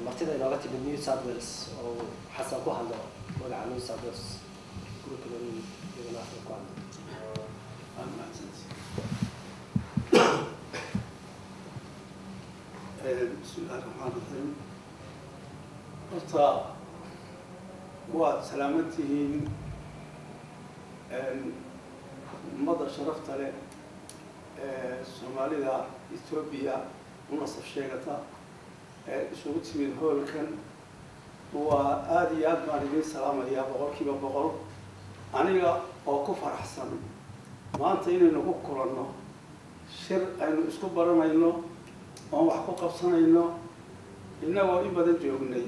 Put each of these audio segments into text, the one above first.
martida inooga timid New South Wales oo xasan ku hadlo magaca New South Wales group iyaguna afka ku hadlo بسم الله الرحمن الرحيم. horta waad salaamantihiin ummada sharafta leh ee Soomaalida Ethiopia una saf sheegata ee isugu timid hoolkan waa aad iyo aad baan idin salaamayaa boqolkiiba boqol aniga oo ku faraxsan maanta inaynu ku kulanno shir aynu isku baranayno oo wax ku qabsanayno inagoo in badan joognay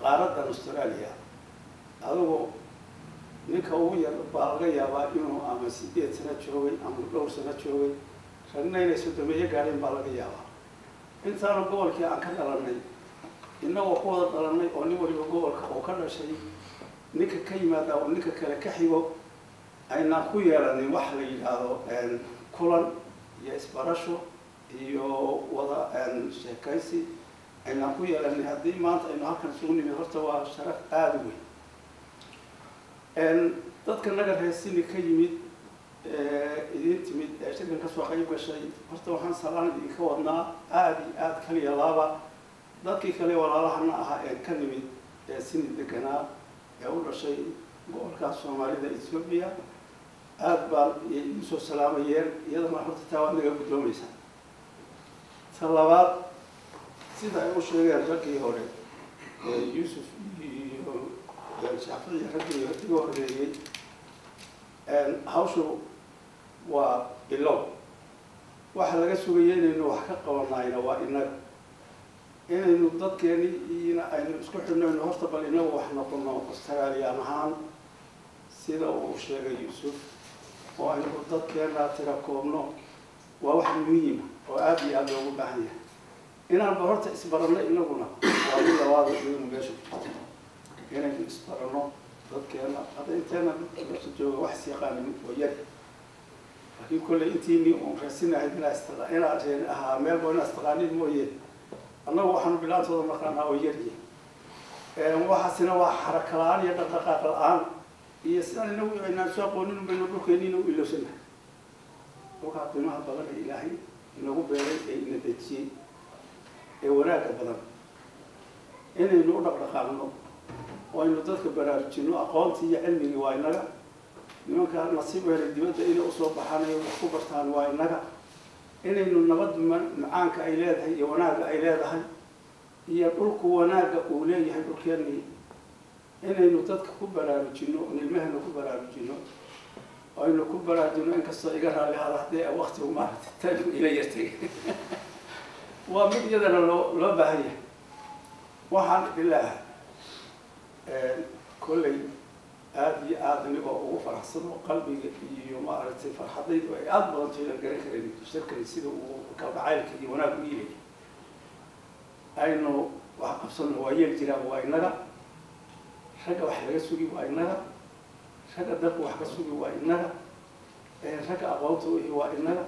qaaradda Australia adigu ninka ugu yar baa laga yaabaa inuu ama 8 sano joogay ama 2 sano joogay ragna inay sodomeeyo gaareen baa laga yaabaa intaana gobolkii aan ka dhalanay inagoo ku wada dhalanay oo nin waliba gobolka oo ka dhashay ninka ka yimaada oo ninka kale ka xigo ayna ku yeelanay wax la yiraahdo kulan iyo isbarasho iyo wada sheekaysi ayna ku yeelanay haddii maanta aynu halkan isugu nimid horta waa sharaf aad u weyn dadka naga reesini ka yimid idin timid shirkan ka soo qayb gashay horta waxaan salaan idinka wadnaa aad iyo aad kaliya laaba dadkii kale walaalahana ahaa ee ka nimid sini deganaa ee u dhashay gobolka Soomaalida Ethiopia aad baan idin soo salaamayeen iyadana horta taa waa naga gudoomaysaa talabaad sida ay u sheegeen ragii hore Yusuf iyo Shaafici ragii horeeyay hawshu waa bilow waxa laga sugayay inaynu wax ka qabanayna waa inaynu dadkeeni iyo aynu isku xidhnayno horta bal inagu wax noqono Australia ahaan sida uu sheegay Yusuf oo aynu dadkeena tira koobno waa wax muhiim oo aad iyo aad loogu baahan yahay inaan horta isbarano inaguna waa mid labaad oo meesha inaynu isbarano dadkeena hadda inteena dadka jooga wax si yaqaanin oo yar laakiin kulli intiini oo raasinahay inaa ahaa meel boona astaqaanid mooyee annagu waxaanu bilaantooda markaan oo yaryihiin waxaasina waa xaraka la'aan iyo dhaqdhaqaaq la'aan iyo sidaan inagu inaan soo aqoonin baynu dhulkeennina u ilowsanahay dhulkaa qiimaha badan ee ilaahay inagu beeray ee ina dejiyey ee wanaagga badan inaynu u dhaqdhaqaaqno oo aynu dadka baraarujinno aqoontii iyo cilmigii waa inaga nimanka nasiib helay dibadda inay usoo baxanayo wax ku bartaan waa inaga inaynu nabad macaanka ay leedahay iyo wanaagga ay leedahay iyo dhulku wanaagga uu leeyahay dhulkeennii inaynu dadka ku baraarujinno ilmahana ku baraarujinno aynu ku baraarujinno inkastoo iga raalli hada haddii waqtigu maaragtay tan ila yartay waa mid iyadana loo baahan yahay waxaan ilaaha kolley aad iyo aad anigoo ugu faraxsano qalbiga iyo maaragtay farxadaydu ay aad badan tahay aan garan karin shirkan sida uu kalgacaylka iyo wanaag u yiri aynu wax qabsano waa yeel jiraan waa inaga ragga wax laga sugi waa inaga ragga dadku wax ka sugi waa inaga ragga aqoonta waa inaga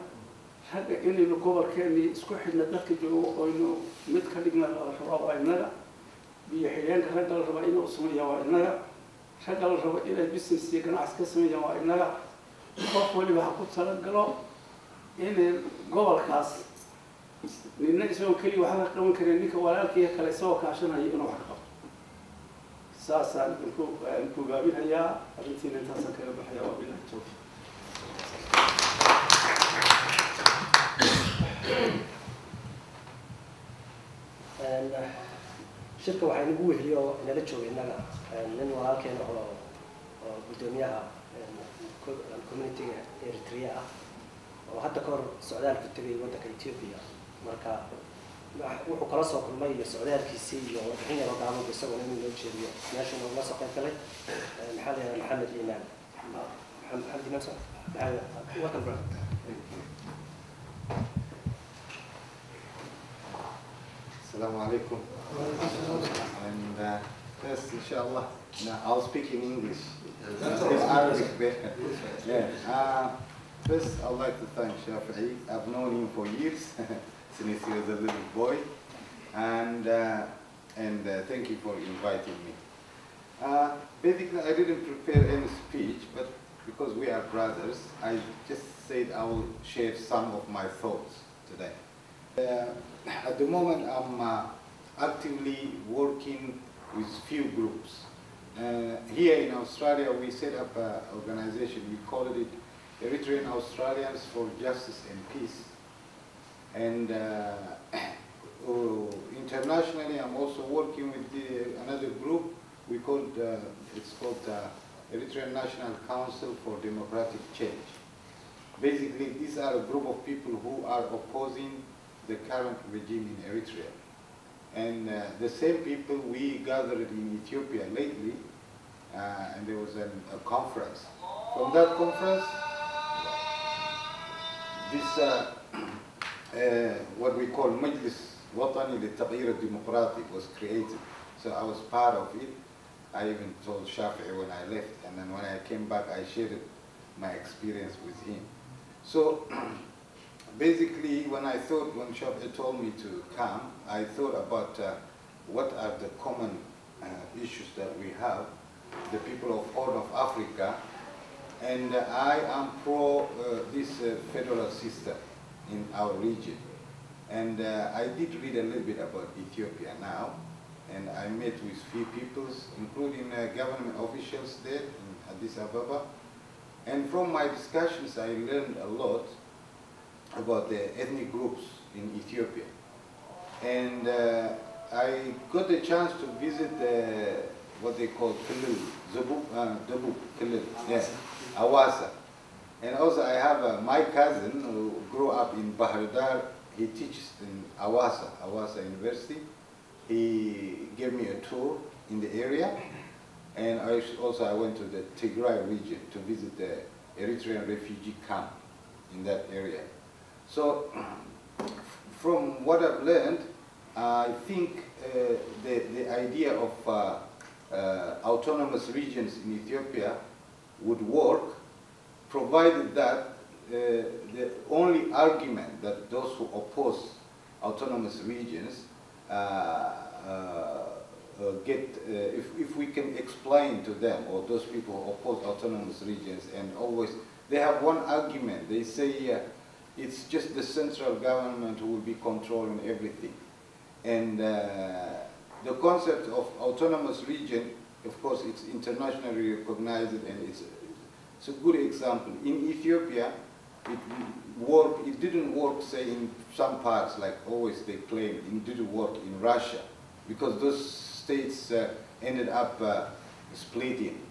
ragga inaynu gobolkeennii isku xidhna dadka joogo oynu mid ka dhigna la rabaa waa inaga biyo xidheenka ragga la rabaa inuu sameeya waa inaga ragga la rabo inay business iyo ganacsi ka sameeyaan waa inaga qof waliba ha ku talagalo inay gobolkaas ninna isagoo keliya wax ka qaban karin ninka walaalkiiya kale isagoo kaashanaya inuu wax ka qabto saasaan ku gaabinayaa arrintiina intaasaan kaga baxaya waa bilahi tawfiiq shirka waxaa inagu weheliyo oo inala jooga innaga nin walaalkeena oo gudoomiyaha communitiga Eritrea ah oo hadda ka hor socdaal ku tegay waddanka Ethiopia marka wuxuu kala soo kulmay iyo socdaalkiisii iyo warbixin yar oo gaaban isagoo inuu loo jeediyo meeshan oo la soo qayb galay maxaa la yiraahdaa Maxamed Iimaan محمد إمام صح؟ welcome brother. السلام عليكم. And first, inshallah, now I'll speak in English. Arabic. Yeah. First, I'd like to thank Shafi'i. I've known him for years, since he was a little boy, and thank you for inviting me. Basically, I didn't prepare any speech, but because we are brothers, I just said I will share some of my thoughts today. At the moment, I'm actively working with few groups. Here in Australia, we set up an organization. We call it Eritrean Australians for Justice and Peace. And internationally, I'm also working with another group. It's called Eritrean National Council for Democratic Change. Basically, these are a group of people who are opposing the current regime in Eritrea. And the same people we gathered in Ethiopia lately, and there was a conference. From that conference, this what we call Majlis Watani Litaghyir Demokrati was created. So I was part of it. I even told Shafi'i when I left, and then when I came back, I shared my experience with him. So basically, when Shafi'i told me to come, I thought about what are the common issues that we have, the people of Horn of Africa, and I am pro this federal system in our region. And I did read a little bit about Ethiopia now, and I met with few peoples, including government officials there in Addis Ababa. And from my discussions, I learned a lot about the ethnic groups in Ethiopia. And I got a chance to visit what they call Kilil, Dabuk Kilil, yes, Awasa. And also I have my cousin who grew up in Bahar Dar. He teaches in Awasa University. He gave me a tour in the area. And I went to the Tigray region to visit the Eritrean refugee camp in that area. So from what I've learned, I think the idea of autonomous regions in Ethiopia would work, provided that the only argument that those who oppose autonomous regions if we can explain to them, or those people who oppose autonomous regions, and always, they have one argument. They say it's just the central government who will be controlling everything. And the concept of autonomous region, of course, it's internationally recognized, and it's a good example. In Ethiopia, it didn't work, say, in some parts, like always they claim, it didn't work in Russia, because those states ended up splitting,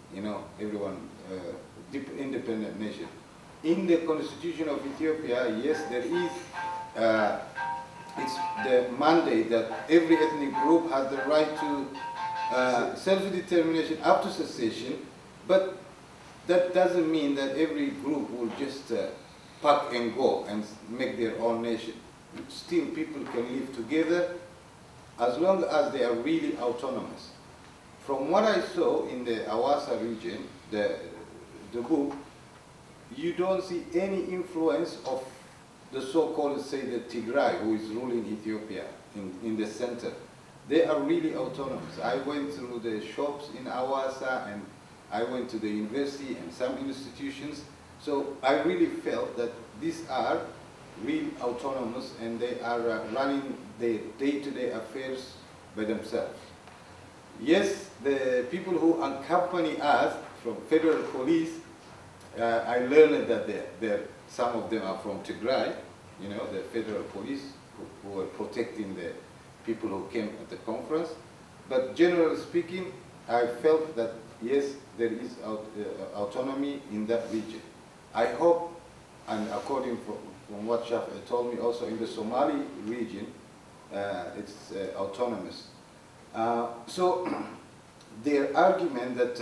everyone, independent nation. In the constitution of Ethiopia, yes, there is, it's the mandate that every ethnic group has the right to self-determination up to secession, but that doesn't mean that every group will just pack and go and make their own nation. Still, people can live together as long as they are really autonomous. From what I saw in the Awasa region, the book, you don't see any influence of the so-called, say, the Tigray, who is ruling Ethiopia in the center. They are really autonomous. I went through the shops in Awasa, and I went to the university and some institutions. So I really felt that these are real autonomous, and they are running their day-to-day affairs by themselves. Yes, the people who accompany us from federal police, I learned that some of them are from Tigray, the federal police who were protecting the people who came at the conference. But generally speaking, I felt that yes, there is autonomy in that region. I hope, and according from what Shafi'i told me, also in the Somali region, it's autonomous. So their argument that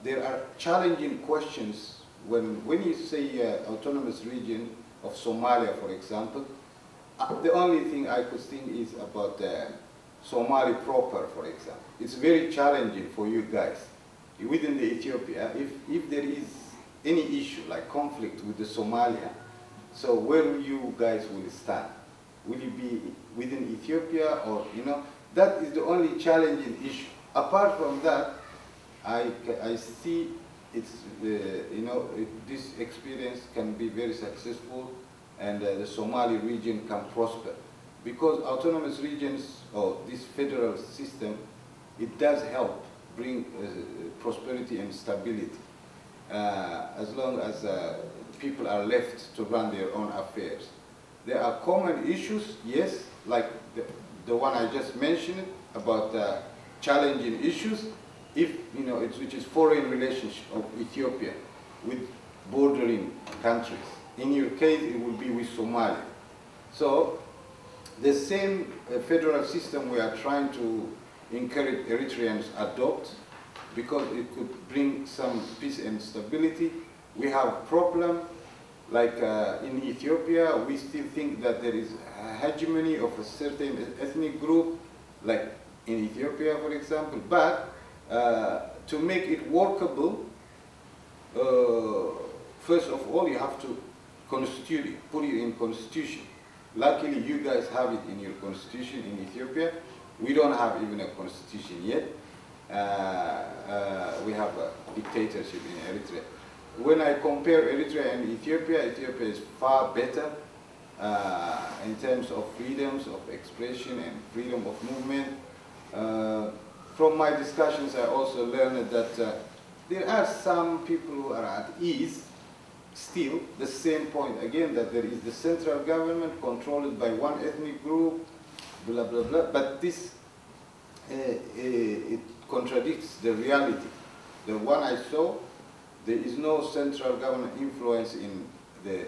there are challenging questions when you say autonomous region of Somalia, for example, the only thing I could think is about Somali proper, for example. It's very challenging for you guys within the Ethiopia. If there is any issue like conflict with the Somalia, so where will you guys will stand? Will you be within Ethiopia, or that is the only challenging issue. Apart from that, I see it's this experience can be very successful, and the Somali region can prosper, because autonomous regions or this federal system, it does help bring prosperity and stability, as long as people are left to run their own affairs. There are common issues, yes, like the one I just mentioned about challenging issues, which is foreign relationship of Ethiopia with bordering countries. In your case, it will be with Somalia. So the same federal system we are trying to encourage Eritreans adopt, because it could bring some peace and stability. We have problem, like in Ethiopia, we still think that there is a hegemony of a certain ethnic group, like in Ethiopia, for example. But to make it workable, first of all, you have to constitute it, put it in constitution. Luckily, you guys have it in your constitution in Ethiopia. We don't have even a constitution yet. We have a dictatorship in Eritrea. When I compare Eritrea and Ethiopia, Ethiopia is far better in terms of freedoms of expression and freedom of movement. From my discussions, I also learned that there are some people who are at ease. Still, the same point again, that there is the central government controlled by one ethnic group, blah, blah, blah. But this, it contradicts the reality. The one I saw, there is no central government influence in the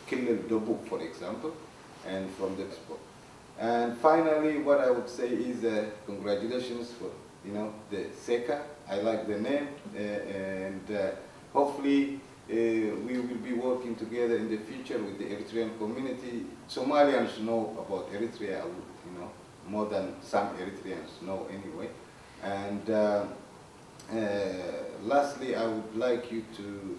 Kilil Dobuk, for example, and from the export. And finally, what I would say is congratulations for the SECA. I like the name, and hopefully we will be working together in the future with the Eritrean community. Somalians know about Eritrea, more than some Eritreans know anyway. And lastly, I would like you to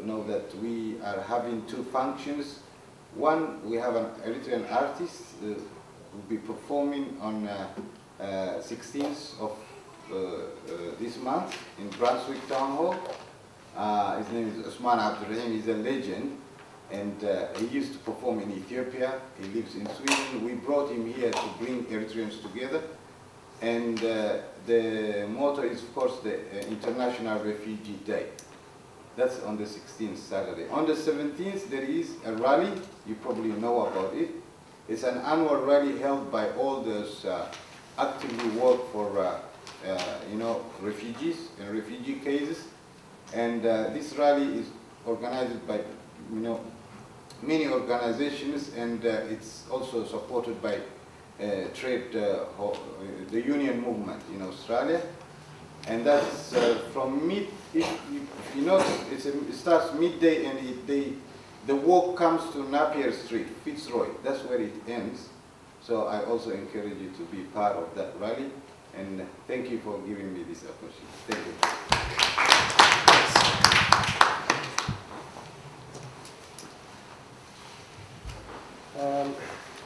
know that we are having two functions. One, we have an Eritrean artist who will be performing on 16th of this month in Brunswick Town Hall. His name is Usman Abdurrahim. He's a legend, and he used to perform in Ethiopia. He lives in Sweden. We brought him here to bring Eritreans together. And the motto is, of course, the International Refugee Day. That's on the 16th Saturday. On the 17th, there is a rally. You probably know about it. It's an annual rally held by all those actively work for, refugees and refugee cases. And this rally is organized by, many organizations, and it's also supported by trade, the union movement in Australia. And that's from mid, if you notice, it starts midday, and the walk comes to Napier Street, Fitzroy. That's where it ends. So I also encourage you to be part of that rally. And thank you for giving me this opportunity. Thank you.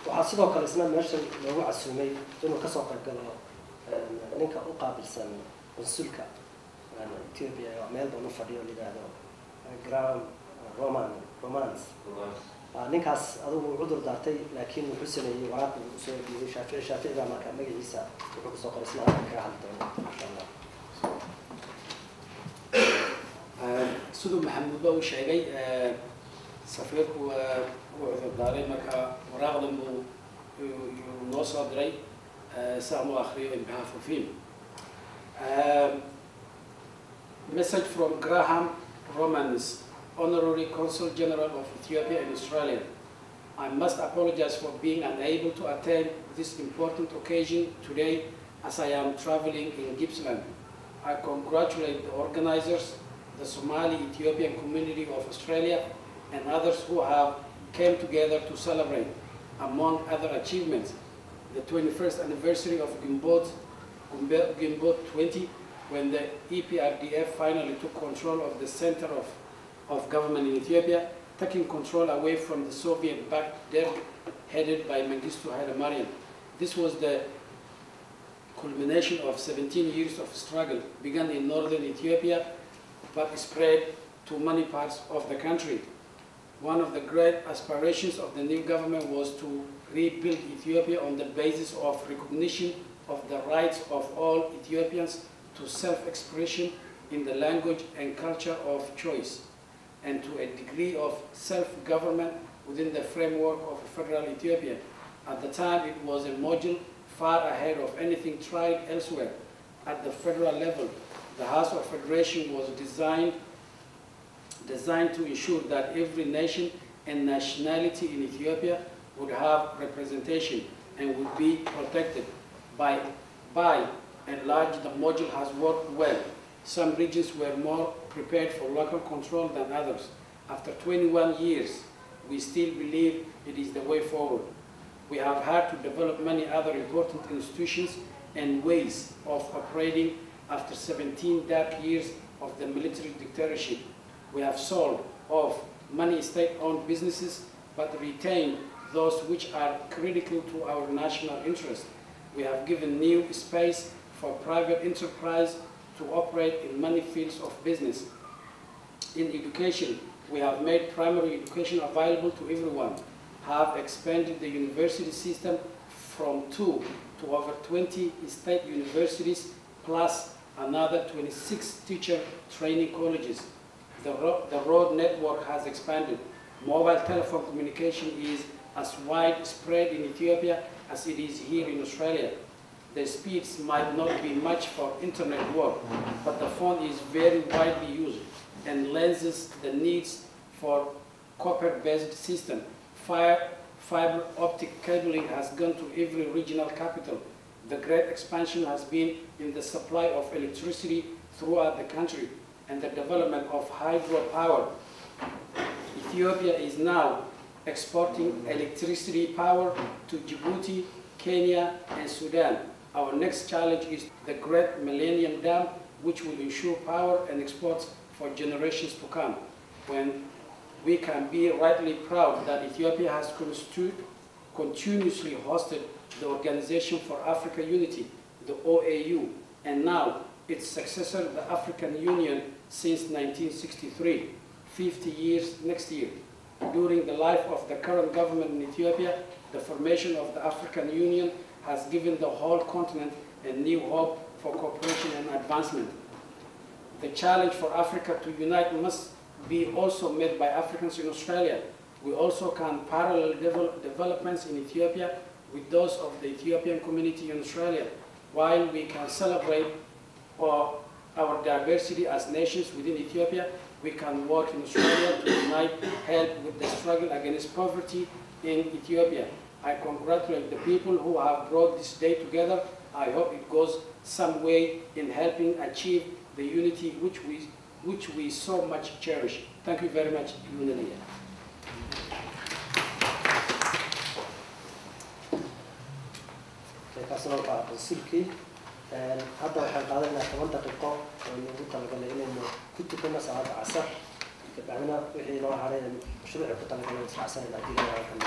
waxaa sidoo kale isna meeshan loogu casuumay inuu ka soo qayb galo ninka u qaabilsan consulka Ethiopia oo meel badan u fadhiyo la yiraahdo Graham Romans ninkaas adigu cudur daartay laakiin wuxuu sameeyay waraaq uu soo dhiibay Shaafici baa markaa magaciisa wuxuu ku soo qoray isna ka hadlay insha Allah sidoo Maxamuud baa uu sheegay safiirku wuxuu daaray markaa waraaqdan uu noo soo diray saan u akhriyo in behalf of him. Message from Graham Romans, Honorary Consul General of Ethiopia in Australia. I must apologize for being unable to attend this important occasion today as I am traveling in Gippsland. I congratulate the organizers, the Somali Ethiopian community of Australia, and others who have came together to celebrate, among other achievements, the 21st anniversary of Gimbot 20, when the EPRDF finally took control of the center of government in Ethiopia, taking control away from the Soviet-backed Derg headed by Mengistu Haile Mariam. This was the culmination of 17 years of struggle, began in northern Ethiopia, but spread to many parts of the country. One of the great aspirations of the new government was to rebuild Ethiopia on the basis of recognition of the rights of all Ethiopians to self-expression in the language and culture of choice, and to a degree of self-government within the framework of federal Ethiopia. At the time, it was a model far ahead of anything tried elsewhere. At the federal level, the House of Federation was designed to ensure that every nation and nationality in Ethiopia would have representation and would be protected. By and large, the module has worked well. Some regions were more prepared for local control than others. After 21 years, we still believe it is the way forward. We have had to develop many other important institutions and ways of operating after 17 dark years of the military dictatorship. We have sold off many state-owned businesses, but retained those which are critical to our national interest. We have given new space for private enterprise to operate in many fields of business. In education, we have made primary education available to everyone, have expanded the university system from 2 to over 20 state universities, plus another 26 teacher training colleges. The road network has expanded. Mobile telephone communication is as widespread in Ethiopia as it is here in Australia. The speeds might not be much for internet work, but the phone is very widely used and lends the needs for copper-based system. Fiber optic cabling has gone to every regional capital. The great expansion has been in the supply of electricity throughout the country and the development of hydropower. Ethiopia is now exporting electricity power to Djibouti, Kenya, and Sudan. Our next challenge is the Great Millennium Dam, which will ensure power and exports for generations to come. When we can be rightly proud that Ethiopia has continuously hosted the Organization for African Unity, the OAU, and now its successor, the African Union, since 1963, 50 years next year. During the life of the current government in Ethiopia, the formation of the African Union has given the whole continent a new hope for cooperation and advancement. The challenge for Africa to unite must be also met by Africans in Australia. We also can parallel developments in Ethiopia with those of the Ethiopian community in Australia, while we can celebrate our diversity as nations within Ethiopia. We can work in Australia to unite, help with the struggle against poverty in Ethiopia. I congratulate the people who have brought this day together. I hope it goes some way in helping achieve the unity which we so much cherish. Thank you very much, Unania. hadda waxaan qaadanaynaa 10 daqiiqo oo lagu talagalay inaynu ku tukano salaada casar kadibna wixii noo haray mashruuca ku talagalay israacsanayna diiga waxaan